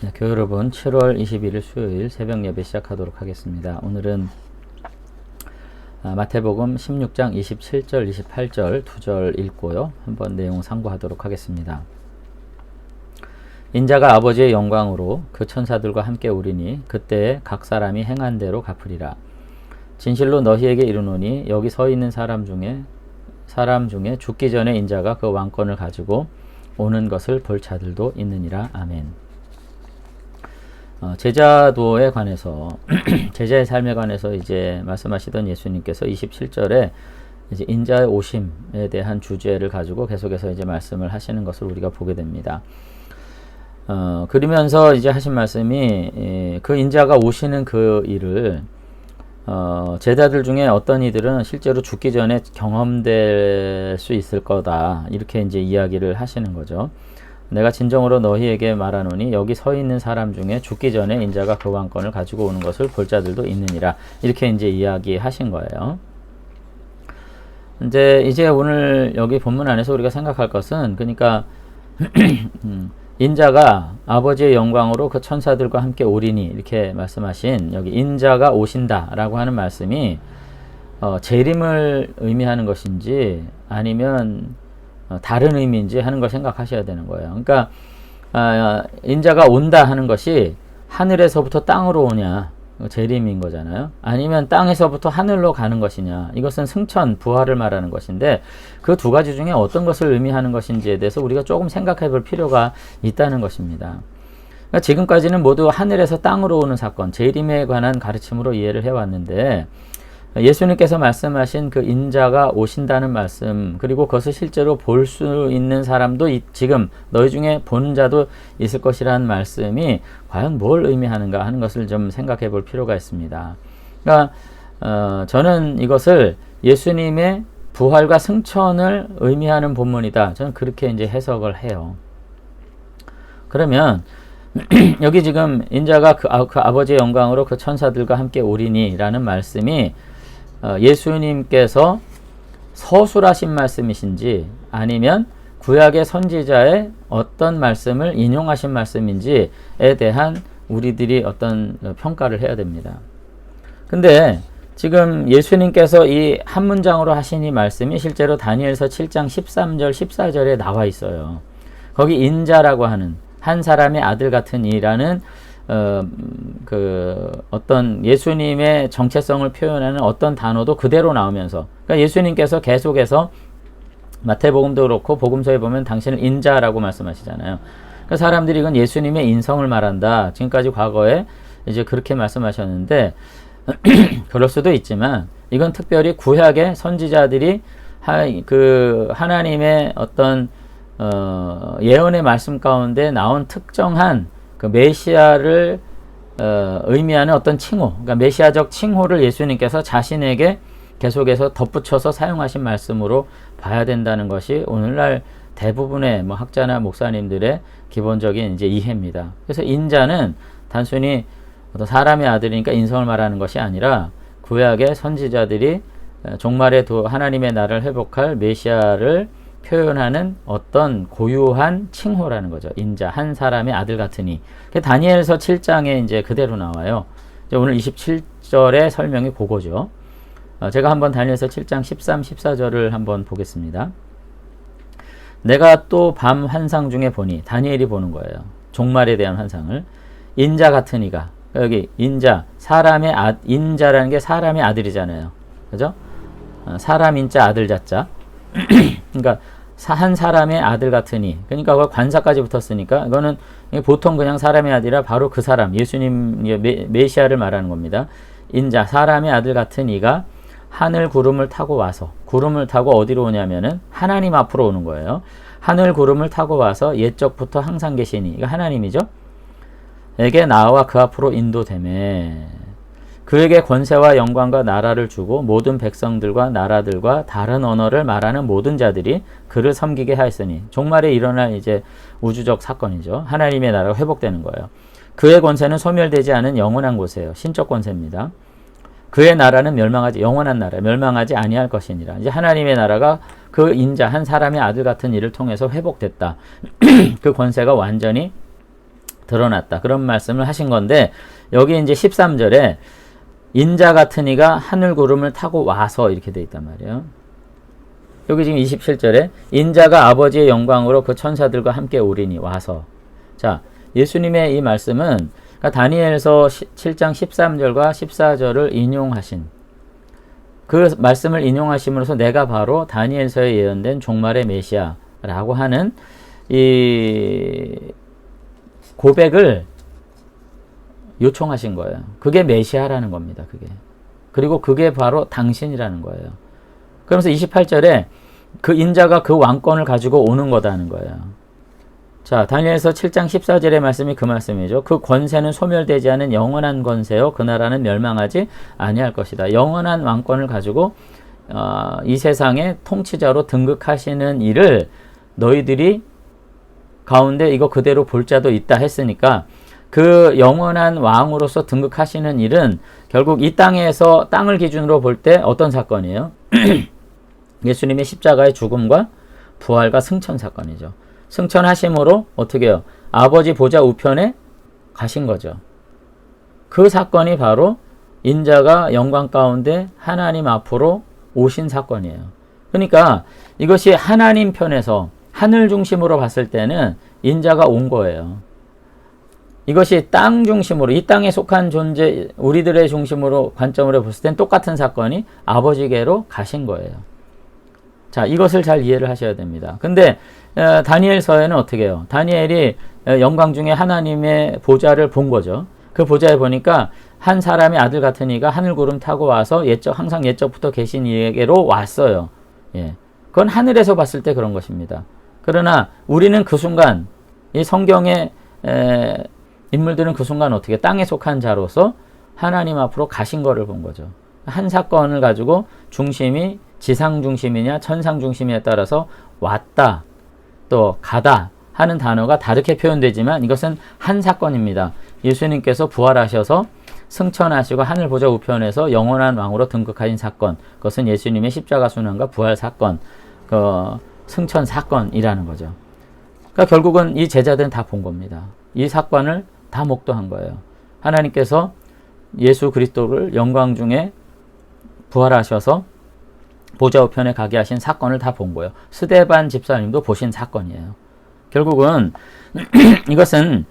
네, 교회 여러분, 7월 21일 수요일 새벽 예배 시작하도록 하겠습니다. 오늘은 마태복음 16장 27절, 28절 두 절 읽고요. 한번 내용 상고하도록 하겠습니다. 인자가 아버지의 영광으로 그 천사들과 함께 오리니 그때에 각 사람이 행한 대로 갚으리라. 진실로 너희에게 이르노니 여기 서 있는 사람 중에 죽기 전에 인자가 그 왕권을 가지고 오는 것을 볼 자들도 있느니라. 아멘. 제자도에 관해서 제자의 삶에 관해서 이제 말씀하시던 예수님께서 27절에 이제 인자의 오심에 대한 주제를 가지고 계속해서 이제 말씀을 하시는 것을 우리가 보게 됩니다. 그러면서 이제 하신 말씀이 그 인자가 오시는 그 일을 제자들 중에 어떤 이들은 실제로 죽기 전에 경험될 수 있을 거다, 이렇게 이제 이야기를 하시는 거죠. 내가 진정으로 너희에게 말하노니 여기 서 있는 사람 중에 죽기 전에 인자가 그 왕권을 가지고 오는 것을 볼 자들도 있느니라, 이렇게 이제 이야기하신 거예요. 이제 오늘 여기 본문 안에서 우리가 생각할 것은, 그러니까 인자가 아버지의 영광으로 그 천사들과 함께 오리니 이렇게 말씀하신 여기 인자가 오신다라고 하는 말씀이 재림을 의미하는 것인지 아니면 다른 의미인지 하는 걸 생각하셔야 되는 거예요. 그러니까 인자가 온다 하는 것이 하늘에서부터 땅으로 오냐, 재림인 거잖아요. 아니면 땅에서부터 하늘로 가는 것이냐, 이것은 승천, 부활을 말하는 것인데, 그 두 가지 중에 어떤 것을 의미하는 것인지에 대해서 우리가 조금 생각해 볼 필요가 있다는 것입니다. 그러니까 지금까지는 모두 하늘에서 땅으로 오는 사건, 재림에 관한 가르침으로 이해를 해왔는데, 예수님께서 말씀하신 그 인자가 오신다는 말씀, 그리고 그것을 실제로 볼 수 있는 사람도 지금 너희 중에 보는 자도 있을 것이라는 말씀이 과연 뭘 의미하는가 하는 것을 좀 생각해 볼 필요가 있습니다. 그러니까 저는 이것을 예수님의 부활과 승천을 의미하는 본문이다, 저는 그렇게 이제 해석을 해요. 그러면 여기 지금 인자가 그 아버지의 영광으로 그 천사들과 함께 오리니 라는 말씀이 예수님께서 서술하신 말씀이신지 아니면 구약의 선지자의 어떤 말씀을 인용하신 말씀인지에 대한 우리들이 어떤 평가를 해야 됩니다. 근데 지금 예수님께서 이 한 문장으로 하신 이 말씀이 실제로 다니엘서 7장 13절 14절에 나와 있어요. 거기 인자라고 하는 한 사람의 아들 같은 이라는 어떤 예수님의 정체성을 표현하는 어떤 단어도 그대로 나오면서, 그러니까 예수님께서 계속해서 마태복음도 그렇고 복음서에 보면 당신을 인자라고 말씀하시잖아요. 그러니까 사람들이 이건 예수님의 인성을 말한다, 지금까지 과거에 이제 그렇게 말씀하셨는데 그럴 수도 있지만, 이건 특별히 구약의 선지자들이 하나님의 어떤 예언의 말씀 가운데 나온 특정한 그 메시아를 의미하는 어떤 칭호, 그러니까 메시아적 칭호를 예수님께서 자신에게 계속해서 덧붙여서 사용하신 말씀으로 봐야 된다는 것이 오늘날 대부분의 학자나 목사님들의 기본적인 이제 이해입니다. 그래서 인자는 단순히 어떤 사람의 아들이니까 인성을 말하는 것이 아니라 구약의 선지자들이 종말에 하나님의 나라를 회복할 메시아를 표현하는 어떤 고유한 칭호라는 거죠. 인자, 한 사람의 아들 같으니. 다니엘서 7장에 이제 그대로 나와요. 이제 오늘 27절의 설명이 그거죠. 제가 한번 다니엘서 7장 13, 14절을 한번 보겠습니다. 내가 또 밤 환상 중에 보니, 다니엘이 보는 거예요. 종말에 대한 환상을. 인자 같은 이가, 여기 인자, 인자라는 게 사람의 아들이잖아요. 그죠? 사람 인자, 아들 자자. 그러니까 한 사람의 아들 같으니, 그러니까 관사까지 붙었으니까 이거는 보통 그냥 사람의 아들이라 바로 그 사람, 예수님 메시아를 말하는 겁니다. 인자, 사람의 아들 같은 이가 하늘 구름을 타고 와서, 구름을 타고 어디로 오냐면은 하나님 앞으로 오는 거예요. 하늘 구름을 타고 와서 옛적부터 항상 계시니, 이거 하나님이죠. 에게 나와 그 앞으로 인도되매 그에게 권세와 영광과 나라를 주고 모든 백성들과 나라들과 다른 언어를 말하는 모든 자들이 그를 섬기게 하였으니, 종말에 일어날 이제 우주적 사건이죠. 하나님의 나라가 회복되는 거예요. 그의 권세는 소멸되지 않은 영원한 곳이에요. 신적 권세입니다. 그의 나라는 영원한 나라, 멸망하지 아니할 것이니라. 이제 하나님의 나라가 그 인자, 한 사람의 아들 같은 이를 통해서 회복됐다. 그 권세가 완전히 드러났다. 그런 말씀을 하신 건데 여기 이제 13절에 인자 같은 이가 하늘 구름을 타고 와서 이렇게 돼 있단 말이에요. 여기 지금 27절에 인자가 아버지의 영광으로 그 천사들과 함께 오리니 와서. 자, 예수님의 이 말씀은 그러니까 다니엘서 7장 13절과 14절을 인용하신 그 말씀을 인용하심으로써 내가 바로 다니엘서에 예언된 종말의 메시아라고 하는 이 고백을 요청하신 거예요. 그게 메시아라는 겁니다. 그게. 그리고 그게 바로 당신이라는 거예요. 그러면서 28절에 그 인자가 그 왕권을 가지고 오는 거다는 거예요. 자, 다니엘서 7장 14절의 말씀이 그 말씀이죠. 그 권세는 소멸되지 않은 영원한 권세요. 그 나라는 멸망하지 아니할 것이다. 영원한 왕권을 가지고 이 세상의 통치자로 등극하시는 일을 너희들이 가운데 이거 그대로 볼 자도 있다 했으니까 그 영원한 왕으로서 등극하시는 일은 결국 이 땅에서 땅을 기준으로 볼 때 어떤 사건이에요? 예수님의 십자가의 죽음과 부활과 승천 사건이죠. 승천하심으로 어떻게 해요? 아버지 보좌 우편에 가신 거죠. 그 사건이 바로 인자가 영광 가운데 하나님 앞으로 오신 사건이에요. 그러니까 이것이 하나님 편에서 하늘 중심으로 봤을 때는 인자가 온 거예요. 이것이 땅 중심으로 이 땅에 속한 존재 우리들의 중심으로 관점으로 봤을 땐 똑같은 사건이 아버지께로 가신 거예요. 자, 이것을 잘 이해를 하셔야 됩니다. 근데 다니엘서에는 어떻게 해요? 다니엘이 영광 중에 하나님의 보좌를 본 거죠. 그 보좌에 보니까 한 사람의 아들 같은 이가 하늘 구름 타고 와서 항상 옛적부터 계신 이에게로 왔어요. 예. 그건 하늘에서 봤을 때 그런 것입니다. 그러나 우리는 그 순간 이 성경의 인물들은 그 순간 어떻게 땅에 속한 자로서 하나님 앞으로 가신 거를 본 거죠. 한 사건을 가지고 중심이 지상 중심이냐 천상 중심이냐에 따라서 왔다 또 가다 하는 단어가 다르게 표현되지만 이것은 한 사건입니다. 예수님께서 부활하셔서 승천하시고 하늘 보좌 우편에서 영원한 왕으로 등극하신 사건, 그것은 예수님의 십자가 순환과 부활 사건, 승천 사건이라는 거죠. 그러니까 결국은 이 제자들은 다 본 겁니다. 이 사건을 다 목도한 거예요. 하나님께서 예수 그리스도를 영광 중에 부활하셔서 보좌 우편에 가게 하신 사건을 다 본 거예요. 스데반 집사님도 보신 사건이에요. 결국은 이것은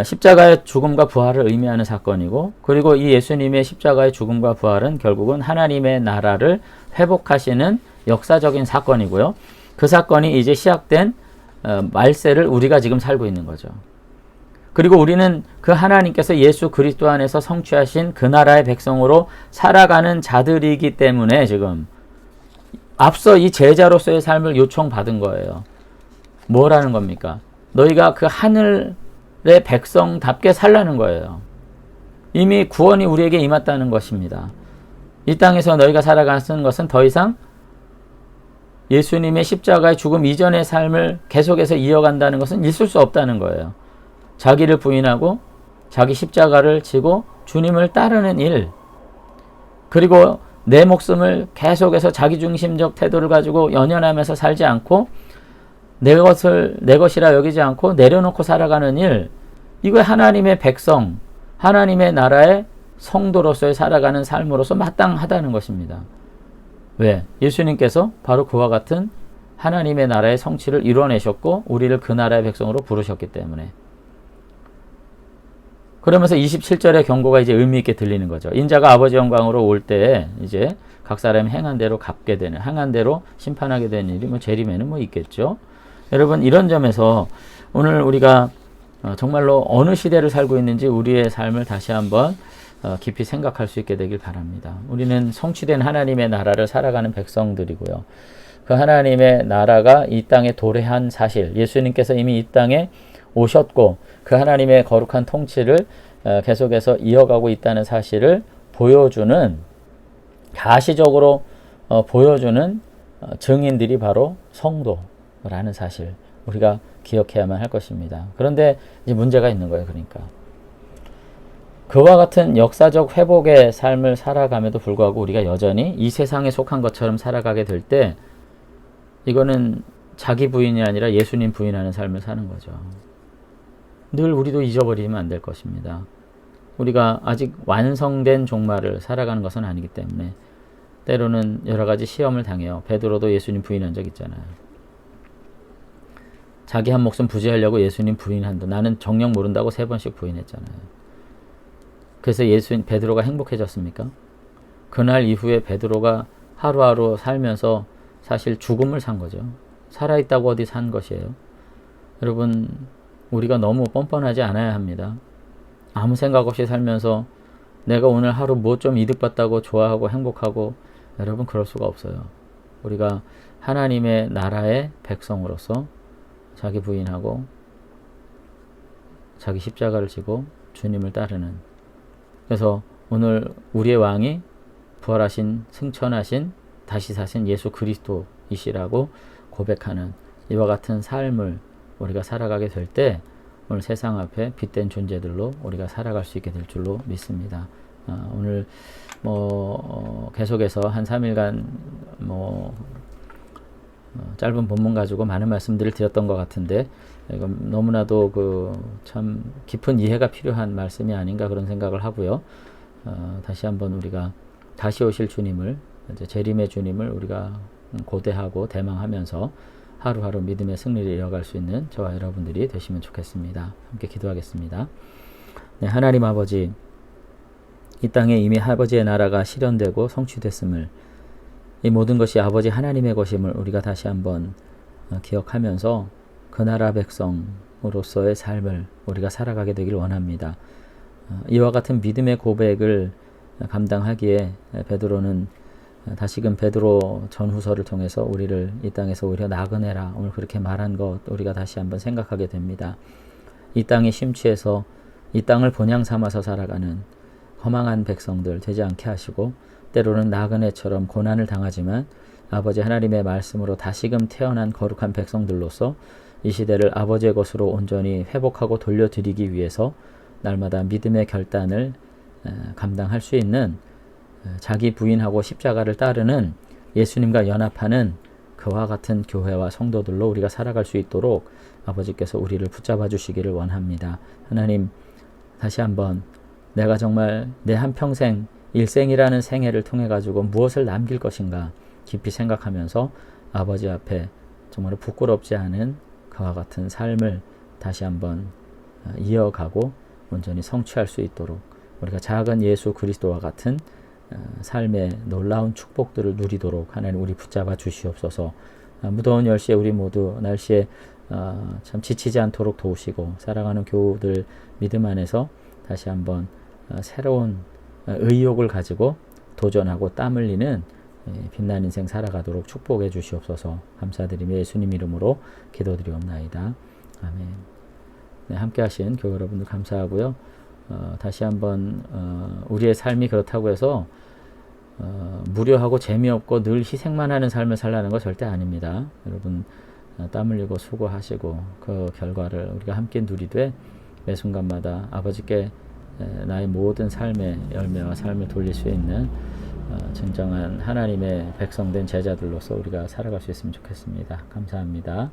십자가의 죽음과 부활을 의미하는 사건이고, 그리고 이 예수님의 십자가의 죽음과 부활은 결국은 하나님의 나라를 회복하시는 역사적인 사건이고요. 그 사건이 이제 시작된 말세를 우리가 지금 살고 있는 거죠. 그리고 우리는 그 하나님께서 예수 그리스도 안에서 성취하신 그 나라의 백성으로 살아가는 자들이기 때문에 지금 앞서 이 제자로서의 삶을 요청받은 거예요. 뭐라는 겁니까? 너희가 그 하늘의 백성답게 살라는 거예요. 이미 구원이 우리에게 임했다는 것입니다. 이 땅에서 너희가 살아가는 것은 더 이상 예수님의 십자가의 죽음 이전의 삶을 계속해서 이어간다는 것은 있을 수 없다는 거예요. 자기를 부인하고 자기 십자가를 지고 주님을 따르는 일, 그리고 내 목숨을 계속해서 자기중심적 태도를 가지고 연연하면서 살지 않고 내 것이라 여기지 않고 내려놓고 살아가는 일, 이거 하나님의 백성, 하나님의 나라의 성도로서의 살아가는 삶으로서 마땅하다는 것입니다. 왜? 예수님께서 바로 그와 같은 하나님의 나라의 성취를 이뤄내셨고 우리를 그 나라의 백성으로 부르셨기 때문에. 그러면서 27절의 경고가 이제 의미 있게 들리는 거죠. 인자가 아버지 영광으로 올 때에 이제 각 사람이 행한 대로 갚게 되는, 행한 대로 심판하게 되는 일이 재림에는 있겠죠. 여러분, 이런 점에서 오늘 우리가 정말로 어느 시대를 살고 있는지 우리의 삶을 다시 한번 깊이 생각할 수 있게 되길 바랍니다. 우리는 성취된 하나님의 나라를 살아가는 백성들이고요. 그 하나님의 나라가 이 땅에 도래한 사실, 예수님께서 이미 이 땅에 오셨고 그 하나님의 거룩한 통치를 계속해서 이어가고 있다는 사실을 보여주는, 가시적으로 보여주는 증인들이 바로 성도라는 사실, 우리가 기억해야만 할 것입니다. 그런데 이제 문제가 있는 거예요. 그러니까 그와 같은 역사적 회복의 삶을 살아감에도 불구하고 우리가 여전히 이 세상에 속한 것처럼 살아가게 될 때 이거는 자기 부인이 아니라 예수님 부인하는 삶을 사는 거죠. 늘 우리도 잊어버리면 안 될 것입니다. 우리가 아직 완성된 종말을 살아가는 것은 아니기 때문에 때로는 여러 가지 시험을 당해요. 베드로도 예수님 부인한 적 있잖아요. 자기 한 목숨 부지하려고 예수님 부인한다. 나는 정녕 모른다고 3번씩 부인했잖아요. 그래서 베드로가 행복해졌습니까? 그날 이후에 베드로가 하루하루 살면서 사실 죽음을 산 거죠. 살아있다고 어디 산 것이에요. 여러분, 우리가 너무 뻔뻔하지 않아야 합니다. 아무 생각 없이 살면서 내가 오늘 하루 뭐 좀 이득봤다고 좋아하고 행복하고, 여러분 그럴 수가 없어요. 우리가 하나님의 나라의 백성으로서 자기 부인하고 자기 십자가를 지고 주님을 따르는, 그래서 오늘 우리의 왕이 부활하신 승천하신 다시 사신 예수 그리스도이시라고 고백하는 이와 같은 삶을 우리가 살아가게 될 때 오늘 세상 앞에 빛된 존재들로 우리가 살아갈 수 있게 될 줄로 믿습니다. 오늘 계속해서 한 3일간 짧은 본문 가지고 많은 말씀들을 드렸던 것 같은데, 이건 너무나도 참 깊은 이해가 필요한 말씀이 아닌가 그런 생각을 하고요. 다시 한번 우리가 다시 오실 주님을, 이제 재림의 주님을 우리가 고대하고 대망하면서 하루하루 믿음의 승리를 이어갈 수 있는 저와 여러분들이 되시면 좋겠습니다. 함께 기도하겠습니다. 네, 하나님 아버지, 이 땅에 이미 아버지의 나라가 실현되고 성취됐음을, 이 모든 것이 아버지 하나님의 것임을 우리가 다시 한번 기억하면서 그 나라 백성으로서의 삶을 우리가 살아가게 되길 원합니다. 이와 같은 믿음의 고백을 감당하기에 베드로는 다시금 베드로 전후서를 통해서 우리를 이 땅에서 오히려 나그네라 오늘 그렇게 말한 것 우리가 다시 한번 생각하게 됩니다. 이 땅에 심취해서 이 땅을 본향 삼아서 살아가는 허망한 백성들 되지 않게 하시고, 때로는 나그네처럼 고난을 당하지만 아버지 하나님의 말씀으로 다시금 태어난 거룩한 백성들로서 이 시대를 아버지의 것으로 온전히 회복하고 돌려드리기 위해서 날마다 믿음의 결단을 감당할 수 있는, 자기 부인하고 십자가를 따르는, 예수님과 연합하는 그와 같은 교회와 성도들로 우리가 살아갈 수 있도록 아버지께서 우리를 붙잡아 주시기를 원합니다. 하나님, 다시 한번 내가 정말 내 한평생 일생이라는 생애를 통해 가지고 무엇을 남길 것인가 깊이 생각하면서 아버지 앞에 정말 부끄럽지 않은 그와 같은 삶을 다시 한번 이어가고 온전히 성취할 수 있도록 우리가 작은 예수 그리스도와 같은 삶의 놀라운 축복들을 누리도록 하나님 우리 붙잡아 주시옵소서. 무더운 열시에 우리 모두 날씨에 참 지치지 않도록 도우시고, 살아가는 교우들 믿음 안에서 다시 한번 새로운 의욕을 가지고 도전하고 땀 흘리는 빛난 인생 살아가도록 축복해 주시옵소서. 감사드리며 예수님 이름으로 기도드리옵나이다. 아멘. 네, 함께 하신 교회 여러분들 감사하고요. 다시 한번 우리의 삶이 그렇다고 해서 무료하고 재미없고 늘 희생만 하는 삶을 살라는 거 절대 아닙니다. 여러분 땀 흘리고 수고하시고 그 결과를 우리가 함께 누리되 매 순간마다 아버지께 나의 모든 삶의 열매와 삶을 돌릴 수 있는 진정한 하나님의 백성된 제자들로서 우리가 살아갈 수 있으면 좋겠습니다. 감사합니다.